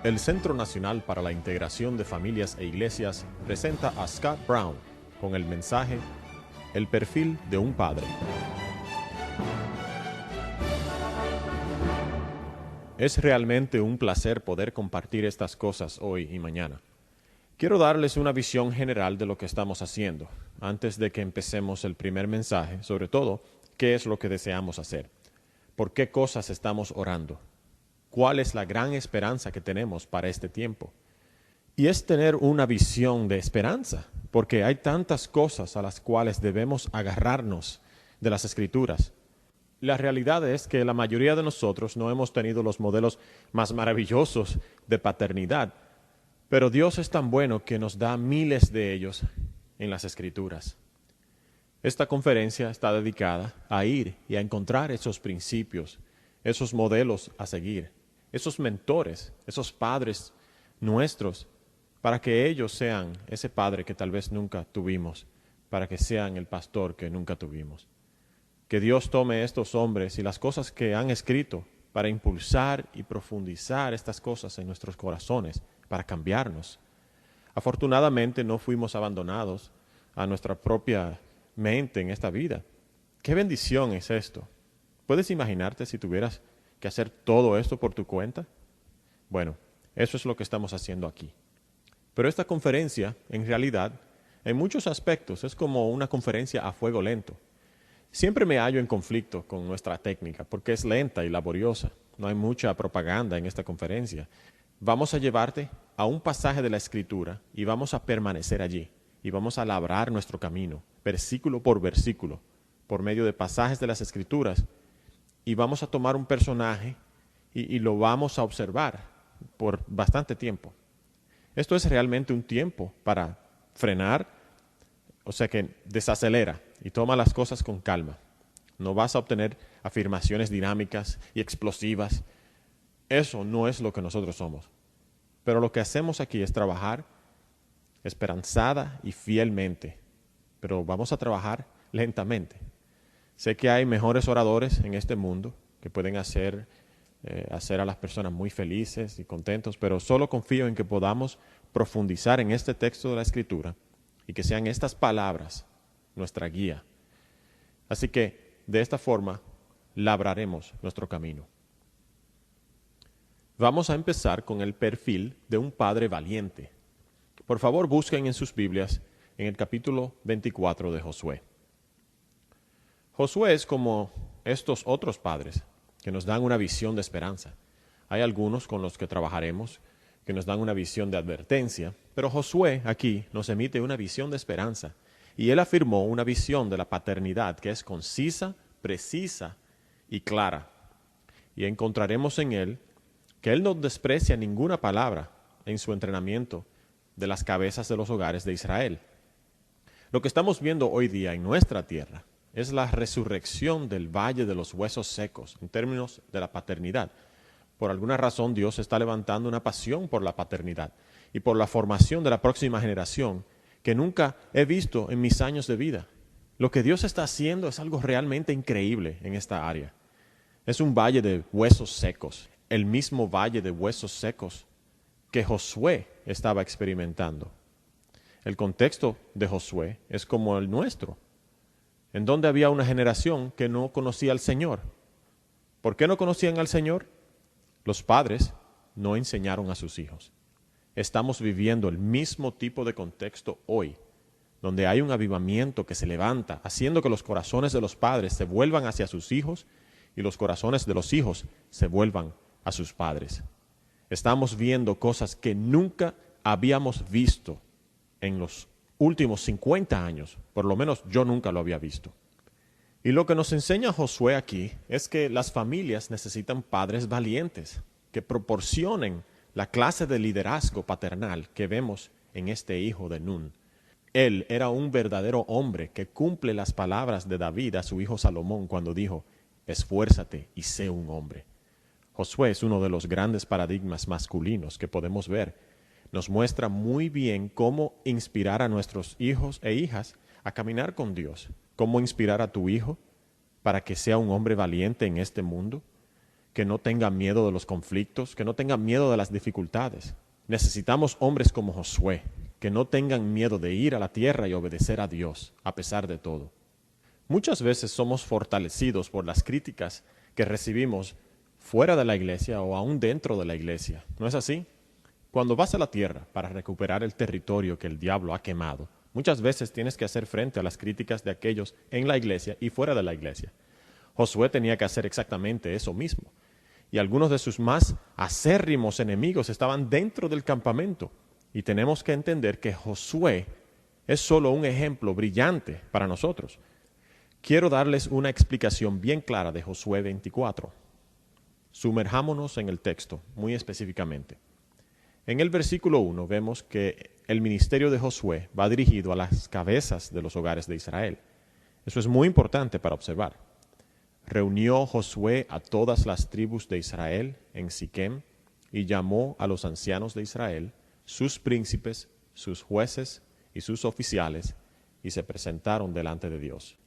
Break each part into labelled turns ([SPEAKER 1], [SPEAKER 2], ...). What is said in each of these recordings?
[SPEAKER 1] El Centro Nacional para la Integración de Familias e Iglesias presenta a Scott Brown con el mensaje El perfil de un padre. Es realmente un placer poder compartir estas cosas hoy y mañana. Quiero darles una visión general de lo que estamos haciendo, antes de que empecemos el primer mensaje, sobre todo, qué es lo que deseamos hacer, por qué cosas estamos orando, cuál es la gran esperanza que tenemos para este tiempo. Y es tener una visión de esperanza, porque hay tantas cosas a las cuales debemos agarrarnos de las Escrituras. La realidad es que la mayoría de nosotros no hemos tenido los modelos más maravillosos de paternidad, pero Dios es tan bueno que nos da miles de ellos en las Escrituras. Esta conferencia está dedicada a ir y a encontrar esos principios, esos modelos a seguir, esos mentores, esos padres nuestros, para que ellos sean ese padre que tal vez nunca tuvimos, para que sean el pastor que nunca tuvimos. Que Dios tome estos hombres y las cosas que han escrito para impulsar y profundizar estas cosas en nuestros corazones, para cambiarnos. Afortunadamente no fuimos abandonados a nuestra propia mente en esta vida. ¡Qué bendición es esto! ¿Puedes imaginarte si tuvieras que hacer todo esto por tu cuenta? Bueno, eso es lo que estamos haciendo aquí. Pero esta conferencia, en realidad, en muchos aspectos es como una conferencia a fuego lento. Siempre me hallo en conflicto con nuestra técnica porque es lenta y laboriosa. No hay mucha propaganda en esta conferencia. Vamos a llevarte a un pasaje de la Escritura y vamos a permanecer allí. Y vamos a labrar nuestro camino, versículo por versículo, por medio de pasajes de las Escrituras. Y vamos a tomar un personaje y lo vamos a observar por bastante tiempo. Esto es realmente un tiempo para frenar, o sea que desacelera y toma las cosas con calma. No vas a obtener afirmaciones dinámicas y explosivas. Eso no es lo que nosotros somos. Pero lo que hacemos aquí es trabajar esperanzada y fielmente. Pero vamos a trabajar lentamente. Sé que hay mejores oradores en este mundo que pueden hacer a las personas muy felices y contentos, pero solo confío en que podamos profundizar en este texto de la Escritura y que sean estas palabras nuestra guía. Así que, de esta forma, labraremos nuestro camino. Vamos a empezar con el perfil de un padre valiente. Por favor, busquen en sus Biblias en el capítulo 24 de Josué. Josué es como estos otros padres que nos dan una visión de esperanza. Hay algunos con los que trabajaremos que nos dan una visión de advertencia, pero Josué aquí nos emite una visión de esperanza. Y él afirmó una visión de la paternidad que es concisa, precisa y clara. Y encontraremos en él que él no desprecia ninguna palabra en su entrenamiento de las cabezas de los hogares de Israel. Lo que estamos viendo hoy día en nuestra tierra es la resurrección del valle de los huesos secos en términos de la paternidad. Por alguna razón Dios está levantando una pasión por la paternidad y por la formación de la próxima generación que nunca he visto en mis años de vida. Lo que Dios está haciendo es algo realmente increíble en esta área. Es un valle de huesos secos, el mismo valle de huesos secos que Josué estaba experimentando. El contexto de Josué es como el nuestro, en donde había una generación que no conocía al Señor. ¿Por qué no conocían al Señor? Los padres no enseñaron a sus hijos. Estamos viviendo el mismo tipo de contexto hoy, donde hay un avivamiento que se levanta, haciendo que los corazones de los padres se vuelvan hacia sus hijos y los corazones de los hijos se vuelvan a sus padres. Estamos viendo cosas que nunca habíamos visto en los últimos 50 años, por lo menos yo nunca lo había visto. Y lo que nos enseña Josué aquí es que las familias necesitan padres valientes, que proporcionen la clase de liderazgo paternal que vemos en este hijo de Nun. Él era un verdadero hombre que cumple las palabras de David a su hijo Salomón cuando dijo, esfuérzate y sé un hombre. Josué es uno de los grandes paradigmas masculinos que podemos ver. Nos muestra muy bien cómo inspirar a nuestros hijos e hijas a caminar con Dios. Cómo inspirar a tu hijo para que sea un hombre valiente en este mundo. que no tengan miedo de los conflictos, que no tengan miedo de las dificultades. Necesitamos hombres como Josué, que no tengan miedo de ir a la tierra y obedecer a Dios, a pesar de todo. Muchas veces somos fortalecidos por las críticas que recibimos fuera de la iglesia o aún dentro de la iglesia. ¿No es así? Cuando vas a la tierra para recuperar el territorio que el diablo ha quemado, muchas veces tienes que hacer frente a las críticas de aquellos en la iglesia y fuera de la iglesia. Josué tenía que hacer exactamente eso mismo. Y algunos de sus más acérrimos enemigos estaban dentro del campamento. Y tenemos que entender que Josué es solo un ejemplo brillante para nosotros. Quiero darles una explicación bien clara de Josué 24. Sumerjámonos en el texto muy específicamente. En el versículo 1 vemos que el ministerio de Josué va dirigido a las cabezas de los hogares de Israel. Eso es muy importante para observar. Reunió Josué a todas las tribus de Israel en Siquem y llamó a los ancianos de Israel, sus príncipes, sus jueces y sus oficiales, y se presentaron delante de Dios.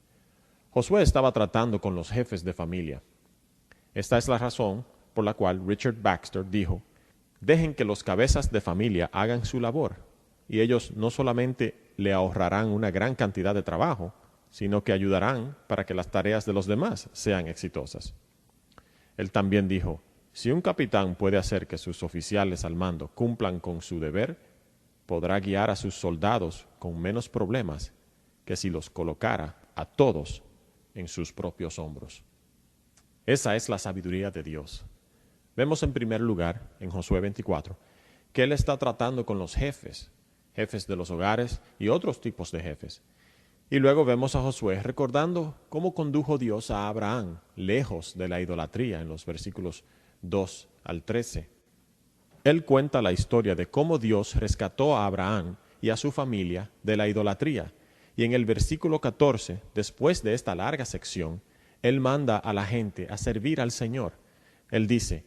[SPEAKER 1] Josué estaba tratando con los jefes de familia. Esta es la razón por la cual Richard Baxter dijo: dejen que los cabezas de familia hagan su labor, y ellos no solamente le ahorrarán una gran cantidad de trabajo, sino que ayudarán para que las tareas de los demás sean exitosas. Él también dijo: si un capitán puede hacer que sus oficiales al mando cumplan con su deber, podrá guiar a sus soldados con menos problemas que si los colocara a todos en sus propios hombros. Esa es la sabiduría de Dios. Vemos en primer lugar, en Josué 24, que Él está tratando con los jefes de los hogares y otros tipos de jefes. Y luego vemos a Josué recordando cómo condujo Dios a Abraham lejos de la idolatría en los versículos 2 al 13. Él cuenta la historia de cómo Dios rescató a Abraham y a su familia de la idolatría. Y en el versículo 14, después de esta larga sección, Él manda a la gente a servir al Señor. Él dice: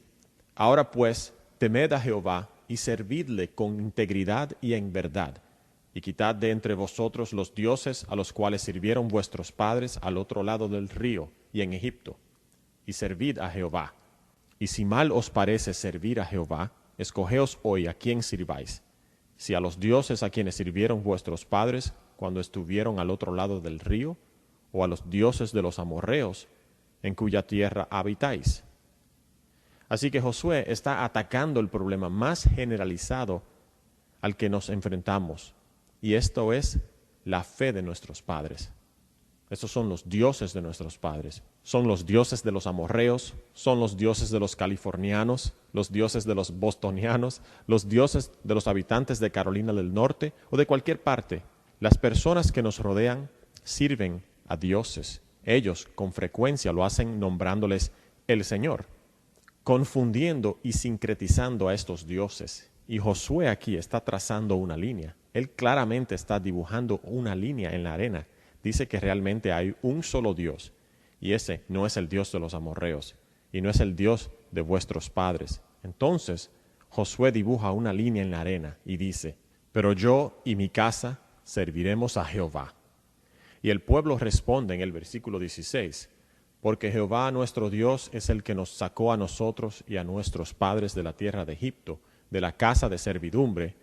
[SPEAKER 1] ahora pues, temed a Jehová y servidle con integridad y en verdad, y quitad de entre vosotros los dioses a los cuales sirvieron vuestros padres al otro lado del río y en Egipto, y servid a Jehová. Y si mal os parece servir a Jehová, escogeos hoy a quién sirváis, si a los dioses a quienes sirvieron vuestros padres cuando estuvieron al otro lado del río, o a los dioses de los amorreos, en cuya tierra habitáis. Así que Josué está atacando el problema más generalizado al que nos enfrentamos, y esto es la fe de nuestros padres. Estos son los dioses de nuestros padres. Son los dioses de los amorreos, son los dioses de los californianos, los dioses de los bostonianos, los dioses de los habitantes de Carolina del Norte o de cualquier parte. Las personas que nos rodean sirven a dioses. Ellos con frecuencia lo hacen nombrándoles el Señor, confundiendo y sincretizando a estos dioses. Y Josué aquí está trazando una línea. Él claramente está dibujando una línea en la arena. Dice que realmente hay un solo Dios, y ese no es el Dios de los amorreos, y no es el Dios de vuestros padres. Entonces, Josué dibuja una línea en la arena y dice: pero yo y mi casa serviremos a Jehová. Y el pueblo responde en el versículo 16: porque Jehová nuestro Dios es el que nos sacó a nosotros y a nuestros padres de la tierra de Egipto, de la casa de servidumbre,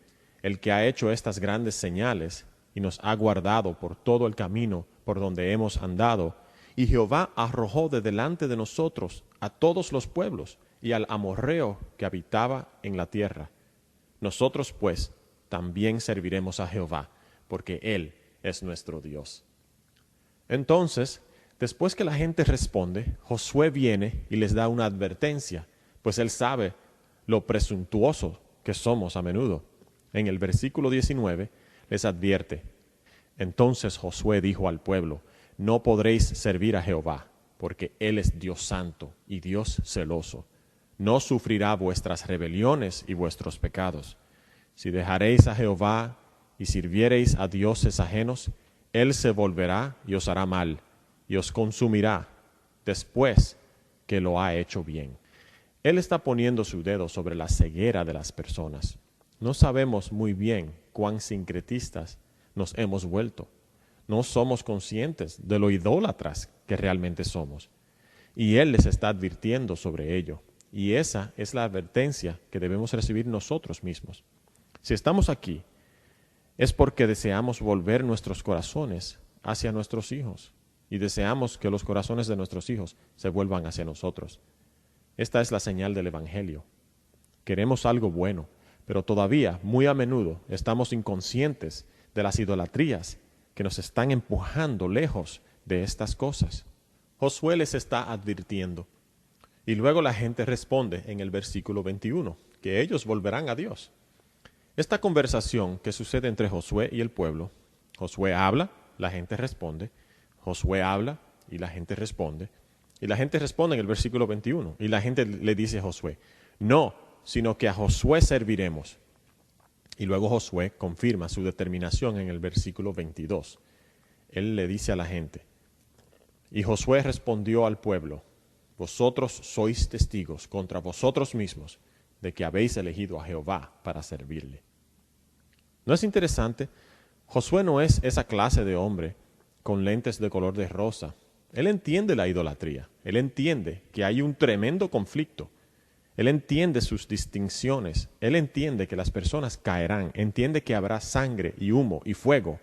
[SPEAKER 1] el que ha hecho estas grandes señales y nos ha guardado por todo el camino por donde hemos andado. Y Jehová arrojó de delante de nosotros a todos los pueblos y al amorreo que habitaba en la tierra. Nosotros pues también serviremos a Jehová, porque Él es nuestro Dios. Entonces, después que la gente responde, Josué viene y les da una advertencia, pues él sabe lo presuntuoso que somos a menudo. En el versículo 19 les advierte: entonces Josué dijo al pueblo: no podréis servir a Jehová, porque Él es Dios santo y Dios celoso. No sufrirá vuestras rebeliones y vuestros pecados. Si dejaréis a Jehová y sirviereis a dioses ajenos, Él se volverá y os hará mal, y os consumirá después que lo ha hecho bien. Él está poniendo su dedo sobre la ceguera de las personas. No sabemos muy bien cuán sincretistas nos hemos vuelto. No somos conscientes de lo idólatras que realmente somos. Y Él les está advirtiendo sobre ello. Y esa es la advertencia que debemos recibir nosotros mismos. Si estamos aquí, es porque deseamos volver nuestros corazones hacia nuestros hijos y deseamos que los corazones de nuestros hijos se vuelvan hacia nosotros. Esta es la señal del Evangelio. Queremos algo bueno, pero todavía, muy a menudo, estamos inconscientes de las idolatrías que nos están empujando lejos de estas cosas. Josué les está advirtiendo. Y luego la gente responde en el versículo 21, que ellos volverán a Dios. Esta conversación que sucede entre Josué y el pueblo, Josué habla, la gente responde, Josué habla y la gente responde, y la gente responde en el versículo 21, y la gente le dice a Josué, no, sino que a Josué serviremos. Y luego Josué confirma su determinación en el versículo 22. Él le dice a la gente, y Josué respondió al pueblo, vosotros sois testigos contra vosotros mismos de que habéis elegido a Jehová para servirle. ¿No es interesante? Josué no es esa clase de hombre con lentes de color de rosa. Él entiende la idolatría. Él entiende que hay un tremendo conflicto. Él entiende sus distinciones. Él entiende que las personas caerán. Entiende que habrá sangre y humo y fuego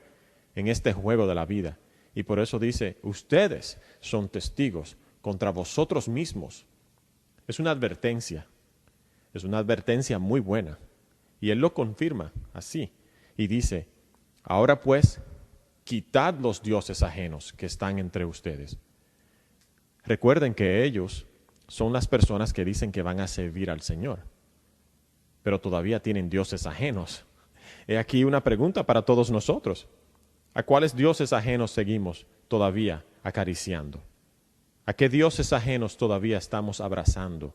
[SPEAKER 1] en este juego de la vida. Y por eso dice, ustedes son testigos contra vosotros mismos. Es una advertencia muy buena. Y él lo confirma así. Y dice, ahora pues, quitad los dioses ajenos que están entre ustedes. Recuerden que ellos son las personas que dicen que van a servir al Señor, pero todavía tienen dioses ajenos. He aquí una pregunta para todos nosotros. ¿A cuáles dioses ajenos seguimos todavía acariciando? ¿A qué dioses ajenos todavía estamos abrazando?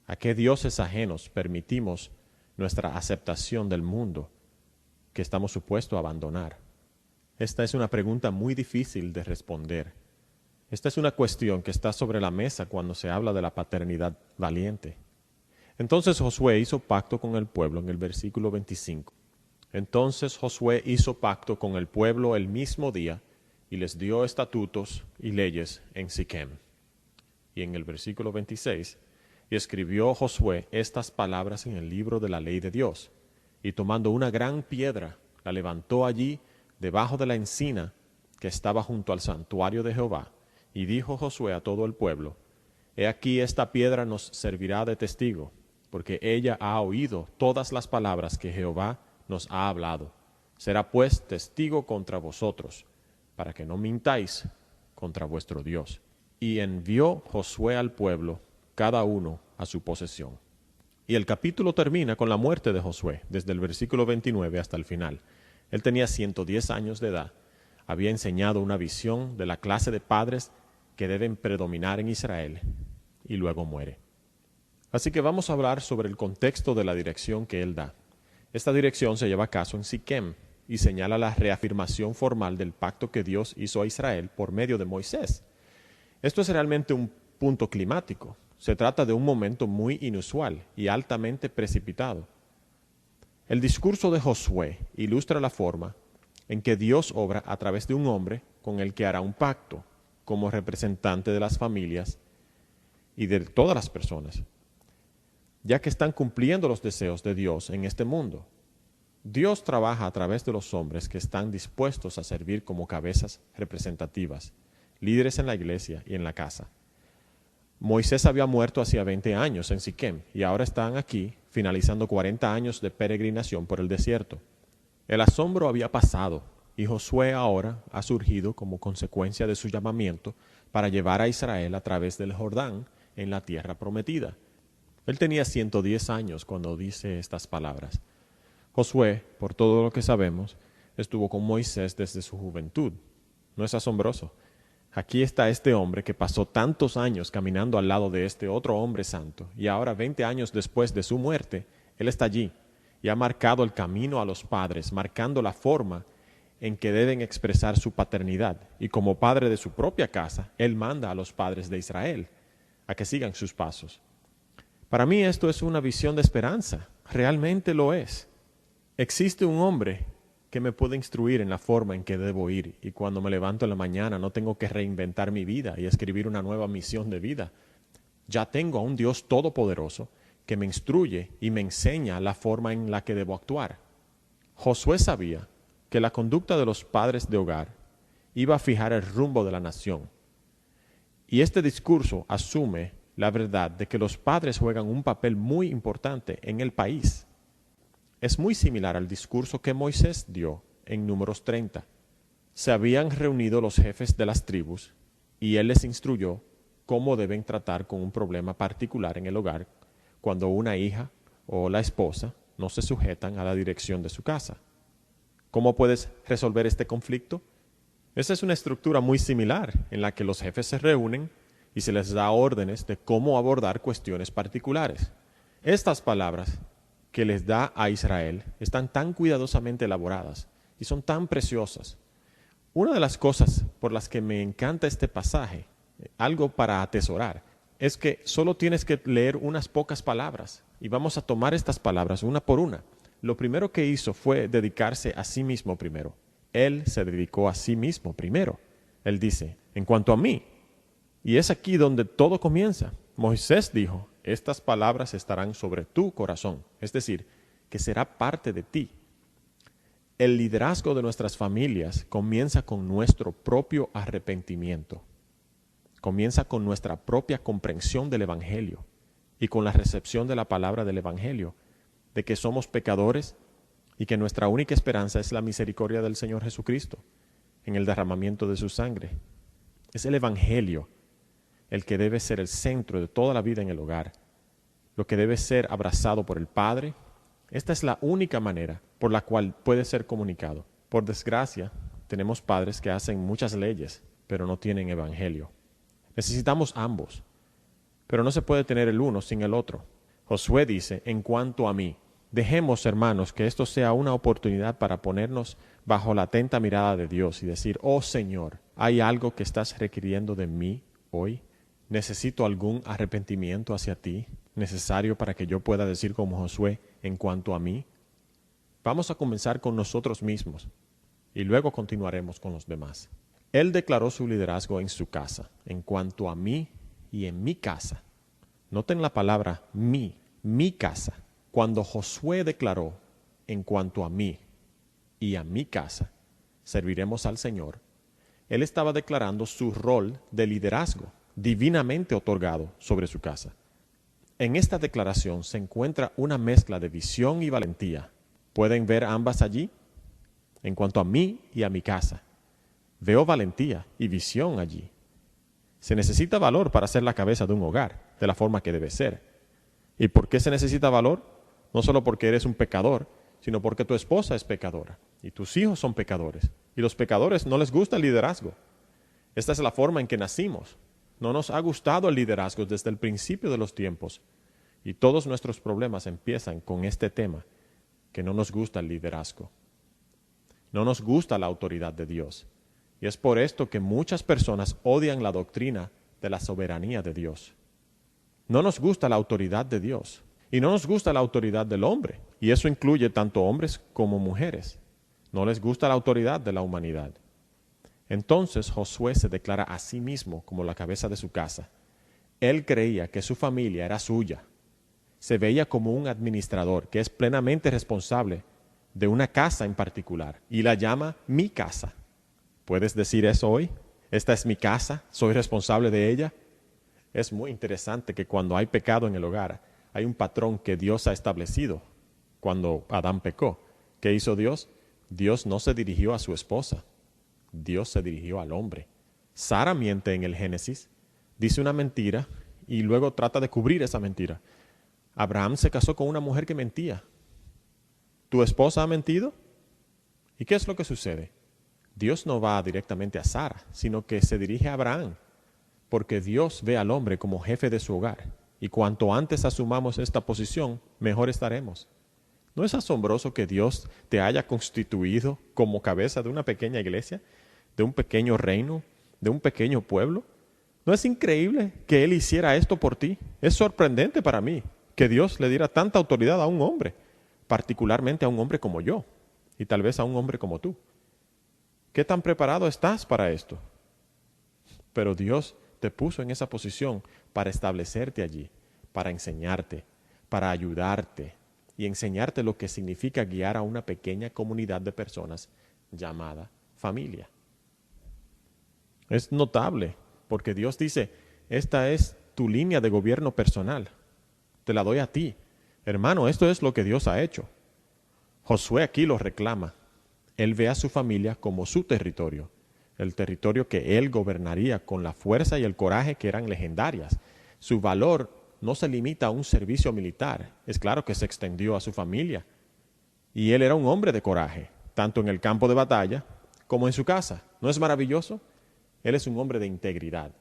[SPEAKER 1] ¿A qué dioses ajenos permitimos nuestra aceptación del mundo que estamos supuestos a abandonar? Esta es una pregunta muy difícil de responder. Esta es una cuestión que está sobre la mesa cuando se habla de la paternidad valiente. Entonces Josué hizo pacto con el pueblo en el versículo 25. Entonces Josué hizo pacto con el pueblo el mismo día y les dio estatutos y leyes en Siquem. Y en el versículo 26, y escribió Josué estas palabras en el libro de la ley de Dios, y tomando una gran piedra, la levantó allí debajo de la encina que estaba junto al santuario de Jehová, y dijo Josué a todo el pueblo, he aquí esta piedra nos servirá de testigo, porque ella ha oído todas las palabras que Jehová nos ha hablado. Será pues testigo contra vosotros, para que no mintáis contra vuestro Dios. Y envió Josué al pueblo, cada uno a su posesión. Y el capítulo termina con la muerte de Josué, desde el versículo 29 hasta el final. Él tenía 110 años de edad, había enseñado una visión de la clase de padres que deben predominar en Israel, y luego muere. Así que vamos a hablar sobre el contexto de la dirección que él da. Esta dirección se lleva a cabo en Siquem y señala la reafirmación formal del pacto que Dios hizo a Israel por medio de Moisés. Esto es realmente un punto climático. Se trata de un momento muy inusual y altamente precipitado. El discurso de Josué ilustra la forma en que Dios obra a través de un hombre con el que hará un pacto como representante de las familias y de todas las personas, ya que están cumpliendo los deseos de Dios en este mundo. Dios trabaja a través de los hombres que están dispuestos a servir como cabezas representativas, líderes en la iglesia y en la casa. Moisés había muerto hacía 20 años en Siquem y ahora están aquí finalizando 40 años de peregrinación por el desierto. El asombro había pasado y Josué ahora ha surgido como consecuencia de su llamamiento para llevar a Israel a través del Jordán en la tierra prometida. Él tenía 110 años cuando dice estas palabras. Josué, por todo lo que sabemos, estuvo con Moisés desde su juventud. ¿No es asombroso? Aquí está este hombre que pasó tantos años caminando al lado de este otro hombre santo y ahora 20 años después de su muerte, él está allí y ha marcado el camino a los padres, marcando la forma en que deben expresar su paternidad. Y como padre de su propia casa, él manda a los padres de Israel a que sigan sus pasos. Para mí esto es una visión de esperanza, realmente lo es. Existe un hombre que me puede instruir en la forma en que debo ir, y cuando me levanto en la mañana no tengo que reinventar mi vida y escribir una nueva misión de vida. Ya tengo a un Dios todopoderoso que me instruye y me enseña la forma en la que debo actuar. Josué sabía que la conducta de los padres de hogar iba a fijar el rumbo de la nación. Y este discurso asume la verdad de que los padres juegan un papel muy importante en el país. Es muy similar al discurso que Moisés dio en Números 30. Se habían reunido los jefes de las tribus y él les instruyó cómo deben tratar con un problema particular en el hogar cuando una hija o la esposa no se sujetan a la dirección de su casa. ¿Cómo puedes resolver este conflicto? Esa es una estructura muy similar en la que los jefes se reúnen y se les da órdenes de cómo abordar cuestiones particulares. Estas palabras que les da a Israel están tan cuidadosamente elaboradas y son tan preciosas. Una de las cosas por las que me encanta este pasaje, algo para atesorar, es que solo tienes que leer unas pocas palabras y vamos a tomar estas palabras una por una. Lo primero que hizo fue dedicarse a sí mismo primero. Él se dedicó a sí mismo primero. Él dice, en cuanto a mí, y es aquí donde todo comienza. Moisés dijo, estas palabras estarán sobre tu corazón, es decir, que será parte de ti. El liderazgo de nuestras familias comienza con nuestro propio arrepentimiento. Comienza con nuestra propia comprensión del Evangelio y con la recepción de la palabra del Evangelio, de que somos pecadores y que nuestra única esperanza es la misericordia del Señor Jesucristo en el derramamiento de su sangre. Es el Evangelio el que debe ser el centro de toda la vida en el hogar, lo que debe ser abrazado por el Padre. Esta es la única manera por la cual puede ser comunicado. Por desgracia, tenemos padres que hacen muchas leyes, pero no tienen Evangelio. Necesitamos ambos, pero no se puede tener el uno sin el otro. Josué dice, en cuanto a mí, dejemos, hermanos, que esto sea una oportunidad para ponernos bajo la atenta mirada de Dios y decir, oh Señor, ¿hay algo que estás requiriendo de mí hoy? ¿Necesito algún arrepentimiento hacia ti necesario para que yo pueda decir como Josué, en cuanto a mí? Vamos a comenzar con nosotros mismos y luego continuaremos con los demás. Él declaró su liderazgo en su casa, en cuanto a mí y en mi casa. Noten la palabra mi casa. Cuando Josué declaró, en cuanto a mí y a mi casa, serviremos al Señor, él estaba declarando su rol de liderazgo divinamente otorgado sobre su casa. En esta declaración se encuentra una mezcla de visión y valentía. ¿Pueden ver ambas allí? En cuanto a mí y a mi casa, veo valentía y visión allí. Se necesita valor para ser la cabeza de un hogar, de la forma que debe ser. ¿Y por qué se necesita valor? No solo porque eres un pecador, sino porque tu esposa es pecadora y tus hijos son pecadores. Y los pecadores no les gusta el liderazgo. Esta es la forma en que nacimos. No nos ha gustado el liderazgo desde el principio de los tiempos. Y todos nuestros problemas empiezan con este tema, que no nos gusta el liderazgo. No nos gusta la autoridad de Dios. Y es por esto que muchas personas odian la doctrina de la soberanía de Dios. No nos gusta la autoridad de Dios. Y no nos gusta la autoridad del hombre. Y eso incluye tanto hombres como mujeres. No les gusta la autoridad de la humanidad. Entonces Josué se declara a sí mismo como la cabeza de su casa. Él creía que su familia era suya. Se veía como un administrador que es plenamente responsable de una casa en particular y la llama mi casa. ¿Puedes decir eso hoy? Esta es mi casa, soy responsable de ella. Es muy interesante que cuando hay pecado en el hogar, hay un patrón que Dios ha establecido. Cuando Adán pecó, ¿qué hizo Dios? Dios no se dirigió a su esposa. Dios se dirigió al hombre. Sara miente en el Génesis, dice una mentira y luego trata de cubrir esa mentira. Abraham se casó con una mujer que mentía. ¿Tu esposa ha mentido? ¿Y qué es lo que sucede? Dios no va directamente a Sara, sino que se dirige a Abraham, porque Dios ve al hombre como jefe de su hogar. Y cuanto antes asumamos esta posición, mejor estaremos. ¿No es asombroso que Dios te haya constituido como cabeza de una pequeña iglesia, de un pequeño reino, de un pequeño pueblo? ¿No es increíble que Él hiciera esto por ti? Es sorprendente para mí que Dios le diera tanta autoridad a un hombre, particularmente a un hombre como yo. y tal vez a un hombre como tú. ¿Qué tan preparado estás para esto? Pero Dios te puso en esa posición para establecerte allí, para enseñarte, para ayudarte y enseñarte lo que significa guiar a una pequeña comunidad de personas llamada familia. Es notable porque Dios dice, esta es tu línea de gobierno personal. Te la doy a ti. Hermano, esto es lo que Dios ha hecho. Josué aquí lo reclama. Él ve a su familia como su territorio, el territorio que él gobernaría con la fuerza y el coraje que eran legendarias. Su valor no se limita a un servicio militar, es claro que se extendió a su familia. Y él era un hombre de coraje, tanto en el campo de batalla como en su casa. ¿No es maravilloso? Él es un hombre de integridad.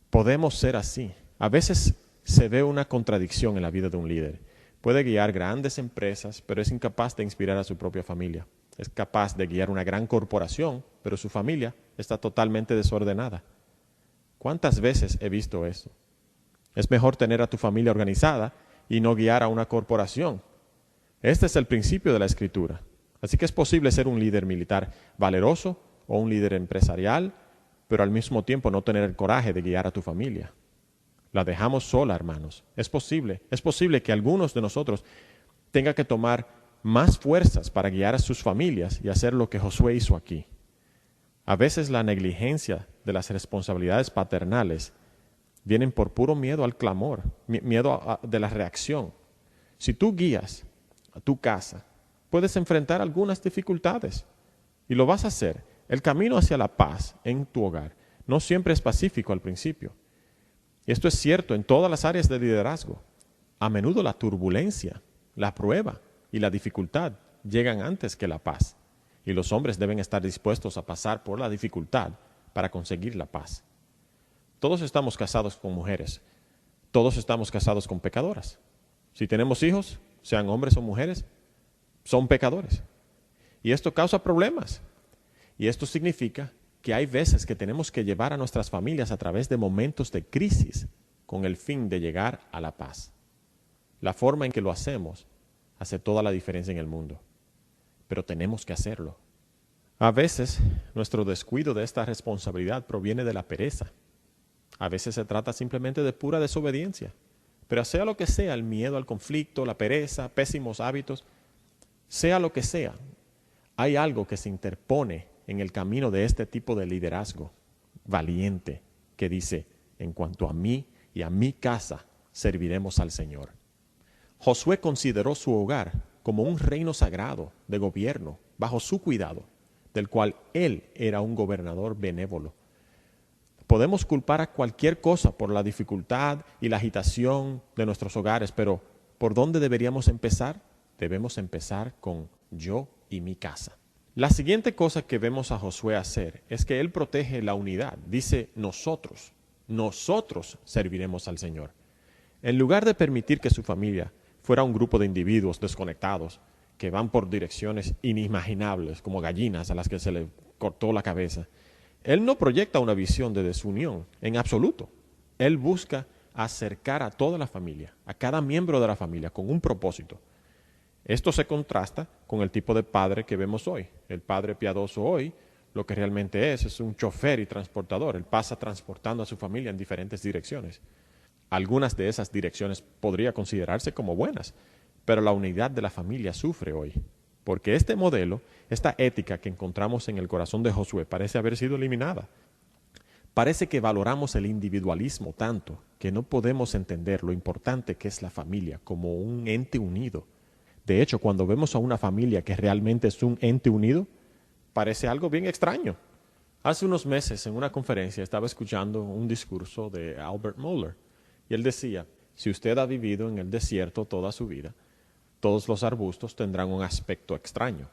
[SPEAKER 1] Podemos ser así. A veces se ve una contradicción en la vida de un líder. Puede guiar grandes empresas, pero es incapaz de inspirar a su propia familia. Es capaz de guiar una gran corporación, pero su familia está totalmente desordenada. ¿Cuántas veces he visto eso? Es mejor tener a tu familia organizada y no guiar a una corporación. Este es el principio de la Escritura. Así que es posible ser un líder militar valeroso o un líder empresarial, pero al mismo tiempo no tener el coraje de guiar a tu familia. La dejamos sola, hermanos. Es posible que algunos de nosotros tengan que tomar más fuerzas para guiar a sus familias y hacer lo que Josué hizo aquí. A veces la negligencia de las responsabilidades paternales vienen por puro miedo al clamor, miedo de la reacción. Si tú guías a tu casa, puedes enfrentar algunas dificultades y lo vas a hacer. El camino hacia la paz en tu hogar no siempre es pacífico al principio. Y esto es cierto en todas las áreas de liderazgo. A menudo la turbulencia, la prueba y la dificultad llegan antes que la paz. Y los hombres deben estar dispuestos a pasar por la dificultad para conseguir la paz. Todos estamos casados con mujeres. Todos estamos casados con pecadoras. Si tenemos hijos, sean hombres o mujeres, son pecadores. Y esto causa problemas. Y esto significa que hay veces que tenemos que llevar a nuestras familias a través de momentos de crisis con el fin de llegar a la paz. La forma en que lo hacemos hace toda la diferencia en el mundo, pero tenemos que hacerlo. A veces nuestro descuido de esta responsabilidad proviene de la pereza. A veces se trata simplemente de pura desobediencia. Pero sea lo que sea, el miedo al conflicto, la pereza, pésimos hábitos, sea lo que sea, hay algo que se interpone en el camino de este tipo de liderazgo valiente que dice, en cuanto a mí y a mi casa, serviremos al Señor. Josué consideró su hogar como un reino sagrado de gobierno bajo su cuidado, del cual él era un gobernador benévolo. Podemos culpar a cualquier cosa por la dificultad y la agitación de nuestros hogares, pero ¿por dónde deberíamos empezar? Debemos empezar con yo y mi casa. La siguiente cosa que vemos a Josué hacer es que él protege la unidad. Dice nosotros serviremos al Señor. En lugar de permitir que su familia fuera un grupo de individuos desconectados que van por direcciones inimaginables, como gallinas a las que se le cortó la cabeza, él no proyecta una visión de desunión en absoluto. Él busca acercar a toda la familia, a cada miembro de la familia, con un propósito. Esto se contrasta con el tipo de padre que vemos hoy. El padre piadoso hoy, lo que realmente es un chofer y transportador. Él pasa transportando a su familia en diferentes direcciones. Algunas de esas direcciones podría considerarse como buenas, pero la unidad de la familia sufre hoy. Porque este modelo, esta ética que encontramos en el corazón de Josué parece haber sido eliminada. Parece que valoramos el individualismo tanto que no podemos entender lo importante que es la familia como un ente unido. De hecho, cuando vemos a una familia que realmente es un ente unido, parece algo bien extraño. Hace unos meses en una conferencia estaba escuchando un discurso de Albert Mohler y él decía, si usted ha vivido en el desierto toda su vida, todos los arbustos tendrán un aspecto extraño.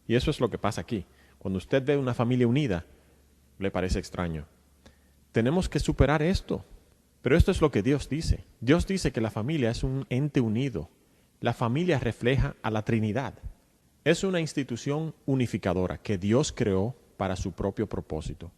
[SPEAKER 1] Y eso es lo que pasa aquí. Cuando usted ve una familia unida, le parece extraño. Tenemos que superar esto. Pero esto es lo que Dios dice. Dios dice que la familia es un ente unido. La familia refleja a la Trinidad. Es una institución unificadora que Dios creó para su propio propósito.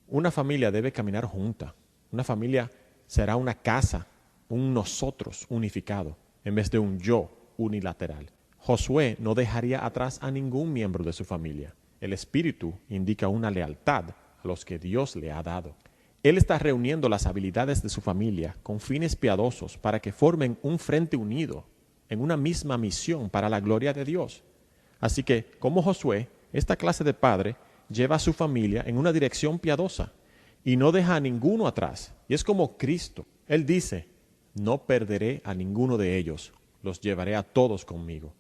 [SPEAKER 1] Una familia debe caminar junta. Una familia será una casa, un nosotros unificado, en vez de un yo unilateral. Josué no dejaría atrás a ningún miembro de su familia. El espíritu indica una lealtad a los que Dios le ha dado. Él está reuniendo las habilidades de su familia con fines piadosos para que formen un frente unido en una misma misión para la gloria de Dios. Así que, como Josué, esta clase de padre lleva a su familia en una dirección piadosa y no deja a ninguno atrás. Y es como Cristo. Él dice, no perderé a ninguno de ellos, los llevaré a todos conmigo.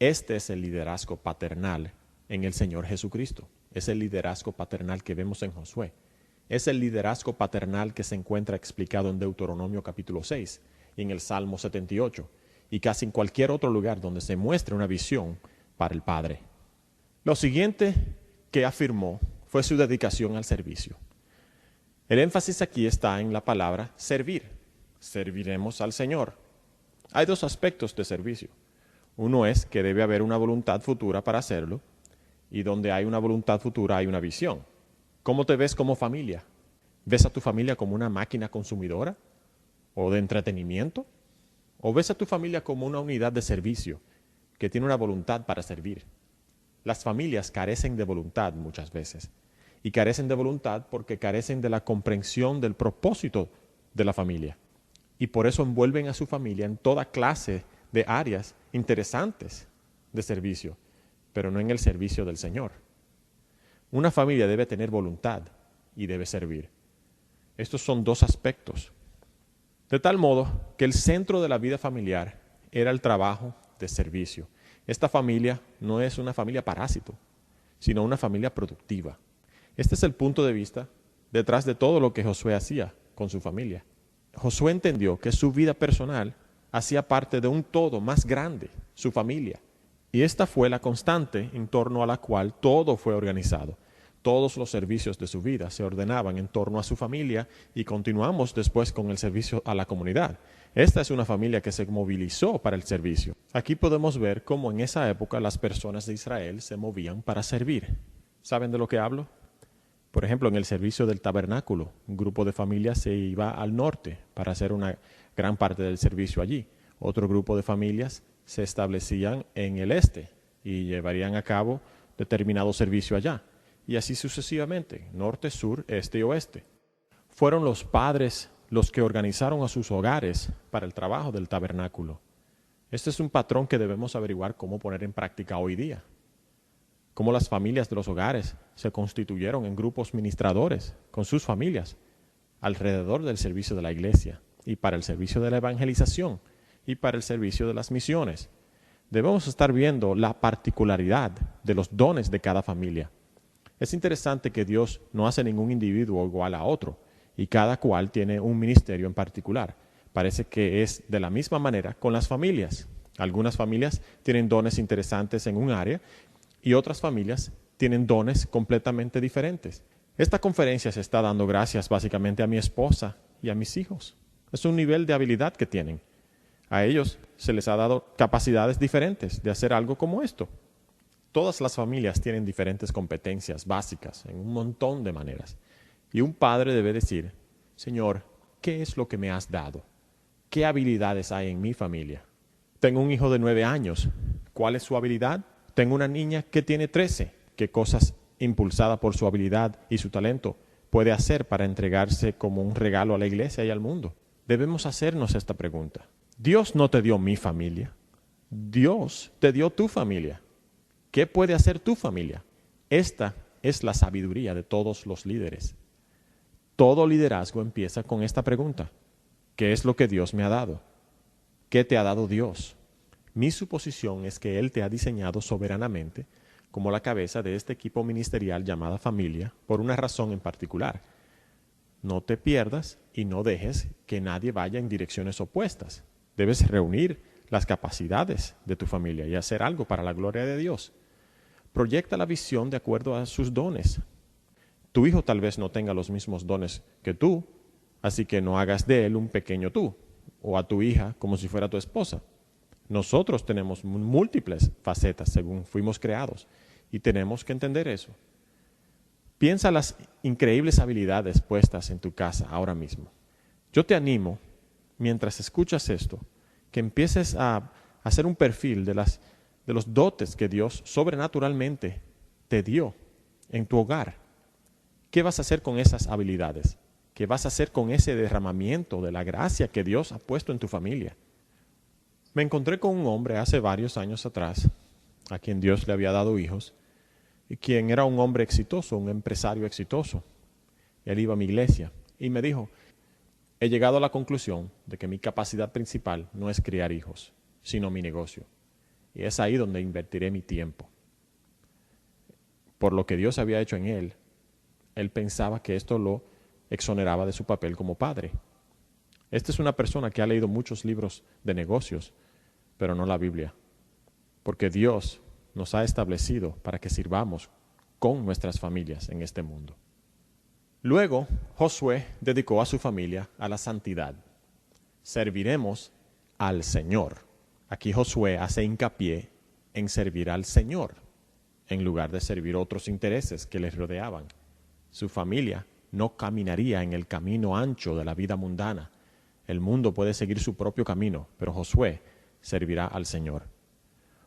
[SPEAKER 1] Este es el liderazgo paternal en el Señor Jesucristo. Es el liderazgo paternal que vemos en Josué. Es el liderazgo paternal que se encuentra explicado en Deuteronomio capítulo 6 y en el Salmo 78 y casi en cualquier otro lugar donde se muestre una visión para el Padre. Lo siguiente que afirmó fue su dedicación al servicio. El énfasis aquí está en la palabra servir. Serviremos al Señor. Hay dos aspectos de servicio. Uno es que debe haber una voluntad futura para hacerlo, y donde hay una voluntad futura hay una visión. ¿Cómo te ves como familia? ¿Ves a tu familia como una máquina consumidora o de entretenimiento? ¿O ves a tu familia como una unidad de servicio que tiene una voluntad para servir? Las familias carecen de voluntad muchas veces, y carecen de voluntad porque carecen de la comprensión del propósito de la familia. Y por eso envuelven a su familia en toda clase de áreas interesantes de servicio, pero no en el servicio del Señor. Una familia debe tener voluntad y debe servir. Estos son dos aspectos. De tal modo que el centro de la vida familiar era el trabajo de servicio. Esta familia no es una familia parásito, sino una familia productiva. Este es el punto de vista detrás de todo lo que Josué hacía con su familia. Josué entendió que su vida personal hacía parte de un todo más grande, su familia. Y esta fue la constante en torno a la cual todo fue organizado. Todos los servicios de su vida se ordenaban en torno a su familia y continuamos después con el servicio a la comunidad. Esta es una familia que se movilizó para el servicio. Aquí podemos ver cómo en esa época las personas de Israel se movían para servir. ¿Saben de lo que hablo? Por ejemplo, en el servicio del tabernáculo, un grupo de familias se iba al norte para hacer una gran parte del servicio allí. Otro grupo de familias se establecían en el este y llevarían a cabo determinado servicio allá. Y así sucesivamente, norte, sur, este y oeste. Fueron los padres los que organizaron a sus hogares para el trabajo del tabernáculo. Este es un patrón que debemos averiguar cómo poner en práctica hoy día. Cómo las familias de los hogares se constituyeron en grupos ministradores con sus familias alrededor del servicio de la iglesia y para el servicio de la evangelización y para el servicio de las misiones. Debemos estar viendo la particularidad de los dones de cada familia. Es interesante que Dios no hace ningún individuo igual a otro y cada cual tiene un ministerio en particular. Parece que es de la misma manera con las familias. Algunas familias tienen dones interesantes en un área y otras familias tienen dones completamente diferentes. Esta conferencia se está dando gracias básicamente a mi esposa y a mis hijos. Es un nivel de habilidad que tienen. A ellos se les ha dado capacidades diferentes de hacer algo como esto. Todas las familias tienen diferentes competencias básicas en un montón de maneras. Y un padre debe decir, Señor, ¿qué es lo que me has dado? ¿Qué habilidades hay en mi familia? Tengo un hijo de 9 años. ¿Cuál es su habilidad? Tengo una niña que tiene 13. ¿Qué cosas, impulsada por su habilidad y su talento, puede hacer para entregarse como un regalo a la iglesia y al mundo? Debemos hacernos esta pregunta. Dios no te dio mi familia. Dios te dio tu familia. ¿Qué puede hacer tu familia? Esta es la sabiduría de todos los líderes. Todo liderazgo empieza con esta pregunta. ¿Qué es lo que Dios me ha dado? ¿Qué te ha dado Dios? Mi suposición es que Él te ha diseñado soberanamente como la cabeza de este equipo ministerial llamada familia por una razón en particular. No te pierdas y no dejes que nadie vaya en direcciones opuestas. Debes reunir las capacidades de tu familia y hacer algo para la gloria de Dios. Proyecta la visión de acuerdo a sus dones. Tu hijo tal vez no tenga los mismos dones que tú, así que no hagas de él un pequeño tú, o a tu hija como si fuera tu esposa. Nosotros tenemos múltiples facetas según fuimos creados y tenemos que entender eso. Piensa las increíbles habilidades puestas en tu casa ahora mismo. Yo te animo, mientras escuchas esto, que empieces a hacer un perfil de las de los dotes que Dios sobrenaturalmente te dio en tu hogar. ¿Qué vas a hacer con esas habilidades? ¿Qué vas a hacer con ese derramamiento de la gracia que Dios ha puesto en tu familia? Me encontré con un hombre hace varios años atrás, a quien Dios le había dado hijos, y quien era un hombre exitoso, un empresario exitoso. Él iba a mi iglesia y me dijo: he llegado a la conclusión de que mi capacidad principal no es criar hijos, sino mi negocio. Y es ahí donde invertiré mi tiempo. Por lo que Dios había hecho en él, él pensaba que esto lo exoneraba de su papel como padre. Esta es una persona que ha leído muchos libros de negocios, pero no la Biblia. Porque Dios nos ha establecido para que sirvamos con nuestras familias en este mundo. Luego, Josué dedicó a su familia a la santidad. Serviremos al Señor. Aquí Josué hace hincapié en servir al Señor, en lugar de servir otros intereses que les rodeaban. Su familia no caminaría en el camino ancho de la vida mundana. El mundo puede seguir su propio camino, pero Josué servirá al Señor.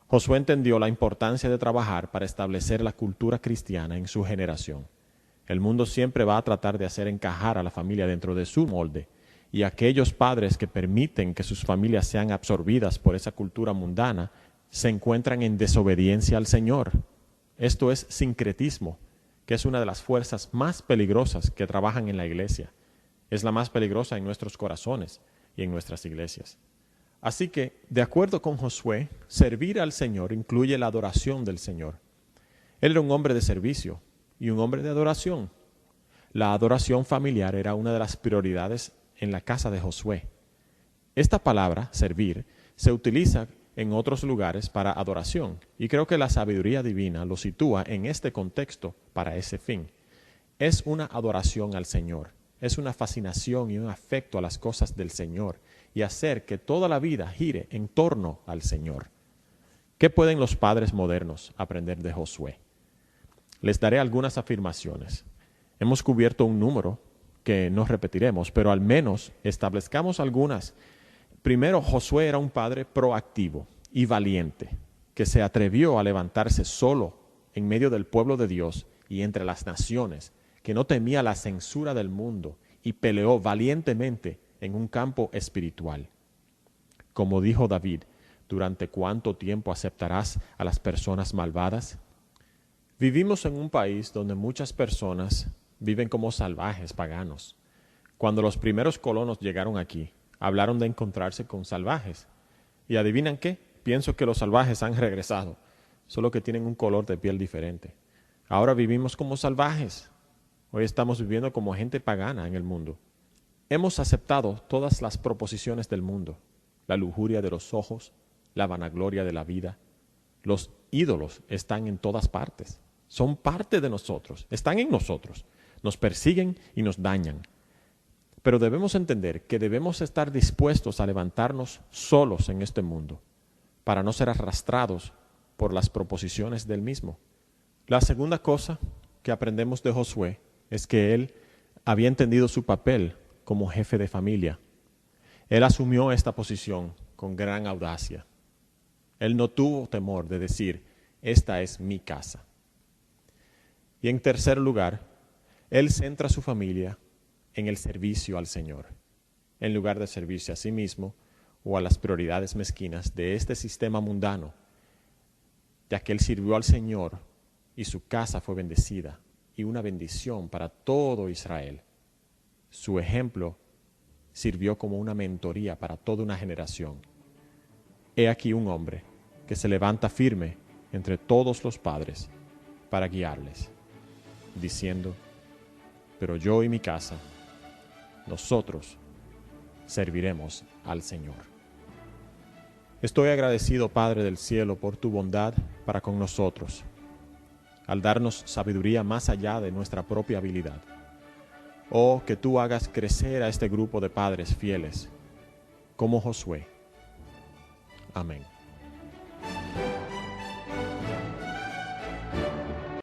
[SPEAKER 1] Josué entendió la importancia de trabajar para establecer la cultura cristiana en su generación. El mundo siempre va a tratar de hacer encajar a la familia dentro de su molde, y aquellos padres que permiten que sus familias sean absorbidas por esa cultura mundana se encuentran en desobediencia al Señor. Esto es sincretismo, que es una de las fuerzas más peligrosas que trabajan en la iglesia. Es la más peligrosa en nuestros corazones y en nuestras iglesias. Así que, de acuerdo con Josué, servir al Señor incluye la adoración del Señor. Él era un hombre de servicio y un hombre de adoración. La adoración familiar era una de las prioridades en la casa de Josué. Esta palabra, servir, se utiliza en otros lugares para adoración, y creo que la sabiduría divina lo sitúa en este contexto para ese fin. Es una adoración al Señor, es una fascinación y un afecto a las cosas del Señor, y hacer que toda la vida gire en torno al Señor. ¿Qué pueden los padres modernos aprender de Josué? Les daré algunas afirmaciones. Hemos cubierto un número que no repetiremos, pero al menos establezcamos algunas. Primero, Josué era un padre proactivo y valiente, que se atrevió a levantarse solo en medio del pueblo de Dios y entre las naciones, que no temía la censura del mundo y peleó valientemente en un campo espiritual. Como dijo David, ¿durante cuánto tiempo aceptarás a las personas malvadas? Vivimos en un país donde muchas personas viven como salvajes paganos. Cuando los primeros colonos llegaron aquí, hablaron de encontrarse con salvajes. ¿Y adivinan qué? Pienso que los salvajes han regresado, solo que tienen un color de piel diferente. Ahora vivimos como salvajes. Hoy estamos viviendo como gente pagana en el mundo. Hemos aceptado todas las proposiciones del mundo, la lujuria de los ojos, la vanagloria de la vida. Los ídolos están en todas partes, son parte de nosotros, están en nosotros, nos persiguen y nos dañan. Pero debemos entender que debemos estar dispuestos a levantarnos solos en este mundo, para no ser arrastrados por las proposiciones del mismo. La segunda cosa que aprendemos de Josué es que él había entendido su papel como jefe de familia. Él asumió esta posición con gran audacia. Él no tuvo temor de decir, esta es mi casa. Y en tercer lugar, él centra su familia en el servicio al Señor, en lugar de servirse a sí mismo o a las prioridades mezquinas de este sistema mundano, ya que él sirvió al Señor y su casa fue bendecida y una bendición para todo Israel. Su ejemplo sirvió como una mentoría para toda una generación. He aquí un hombre que se levanta firme entre todos los padres para guiarles, diciendo, pero yo y mi casa, nosotros serviremos al Señor. Estoy agradecido, Padre del cielo, por tu bondad para con nosotros, al darnos sabiduría más allá de nuestra propia habilidad. Oh, que tú hagas crecer a este grupo de padres fieles, como Josué. Amén.